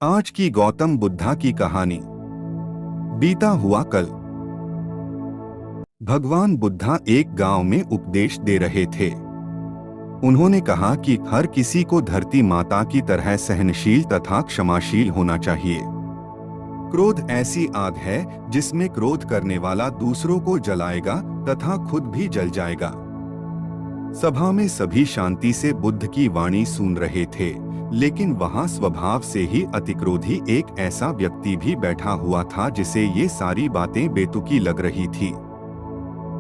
आज की गौतम बुद्धा की कहानी। बीता हुआ कल। भगवान बुद्धा एक गांव में उपदेश दे रहे थे। उन्होंने कहा कि हर किसी को धरती माता की तरह सहनशील तथा क्षमाशील होना चाहिए। क्रोध ऐसी आग है जिसमें क्रोध करने वाला दूसरों को जलाएगा तथा खुद भी जल जाएगा। सभा में सभी शांति से बुद्ध की वाणी सुन रहे थे, लेकिन वहां स्वभाव से ही अतिक्रोधी एक ऐसा व्यक्ति भी बैठा हुआ था जिसे ये सारी बातें बेतुकी लग रही थी।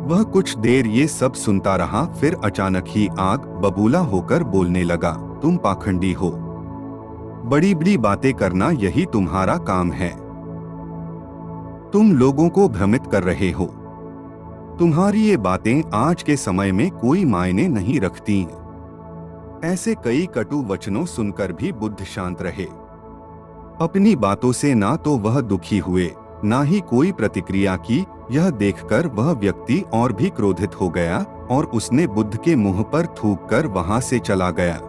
वह कुछ देर ये सब सुनता रहा, फिर अचानक ही आग बबूला होकर बोलने लगा, तुम पाखंडी हो। बड़ी बड़ी बातें करना यही तुम्हारा काम है। तुम लोगों को भ्रमित कर रहे हो। तुम्हारी ये बातें आज के समय में कोई मायने नहीं रखती। ऐसे कई कटु वचनों सुनकर भी बुद्ध शांत रहे। अपनी बातों से ना तो वह दुखी हुए, ना ही कोई प्रतिक्रिया की। यह देखकर वह व्यक्ति और भी क्रोधित हो गया और उसने बुद्ध के मुंह पर थूककर वहां से चला गया।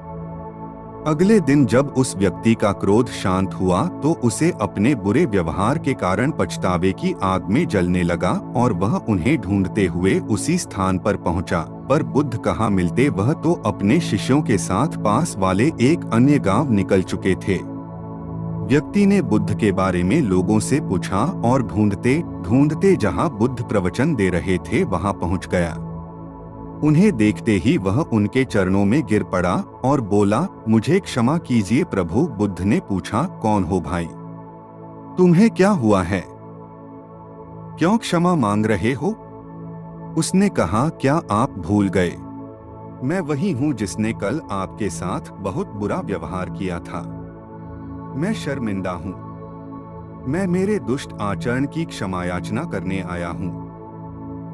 अगले दिन जब उस व्यक्ति का क्रोध शांत हुआ तो उसे अपने बुरे व्यवहार के कारण पछतावे की आग में जलने लगा और वह उन्हें ढूंढते हुए उसी स्थान पर पहुंचा। पर बुद्ध कहाँ मिलते, वह तो अपने शिष्यों के साथ पास वाले एक अन्य गांव निकल चुके थे। व्यक्ति ने बुद्ध के बारे में लोगों से पूछा और ढूंढते ढूंढते जहां बुद्ध प्रवचन दे रहे थे वहां पहुंच गया। उन्हें देखते ही वह उनके चरणों में गिर पड़ा और बोला, मुझे क्षमा कीजिए प्रभु। बुद्ध ने पूछा, कौन हो भाई? तुम्हें क्या हुआ है? क्यों क्षमा मांग रहे हो? उसने कहा, क्या आप भूल गए? मैं वही हूँ जिसने कल आपके साथ बहुत बुरा व्यवहार किया था। मैं शर्मिंदा हूँ। मैं मेरे दुष्ट आचरण की क्षमा याचना करने आया हूँ।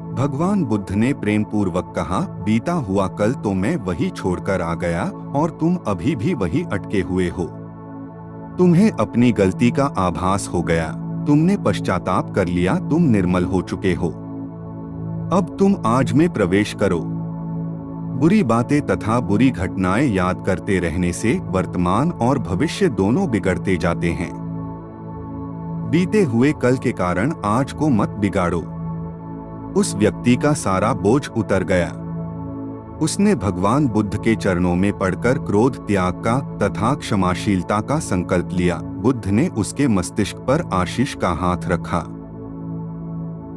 भगवान बुद्ध ने प्रेम पूर्वक कहा, बीता हुआ कल तो मैं वही छोड़कर आ गया और तुम अभी भी वही अटके हुए हो। तुम्हें अपनी गलती का आभास हो गया, तुमने पश्चाताप कर लिया, तुम निर्मल हो चुके हो। अब तुम आज में प्रवेश करो। बुरी बातें तथा बुरी घटनाएं याद करते रहने से वर्तमान और भविष्य दोनों बिगड़ते जाते हैं। बीते हुए कल के कारण आज को मत बिगाड़ो। उस व्यक्ति का सारा बोझ उतर गया। उसने भगवान बुद्ध के चरणों में पड़कर क्रोध त्याग का तथा क्षमाशीलता का संकल्प लिया। बुद्ध ने उसके मस्तिष्क पर आशीष का हाथ रखा।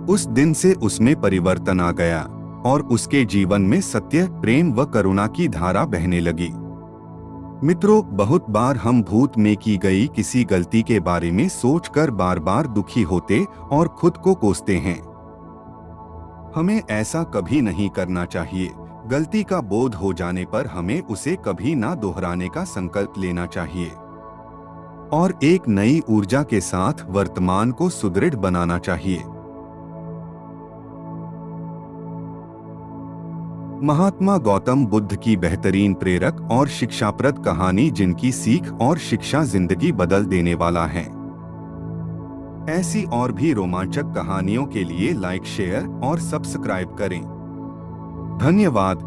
उस दिन से उसमें परिवर्तन आ गया और उसके जीवन में सत्य, प्रेम व करुणा की धारा बहने लगी। मित्रों, बहुत बार हम भूत में की गई किसी गलती के बारे में सोचकर बार बार दुखी होते और खुद को कोसते हैं। हमें ऐसा कभी नहीं करना चाहिए। गलती का बोध हो जाने पर हमें उसे कभी ना दोहराने का संकल्प लेना चाहिए और एक नई ऊर्जा के साथ वर्तमान को सुदृढ़ बनाना चाहिए। महात्मा गौतम बुद्ध की बेहतरीन प्रेरक और शिक्षाप्रद कहानी, जिनकी सीख और शिक्षा जिंदगी बदल देने वाला है। ऐसी और भी रोमांचक कहानियों के लिए लाइक, शेयर और सब्सक्राइब करें। धन्यवाद।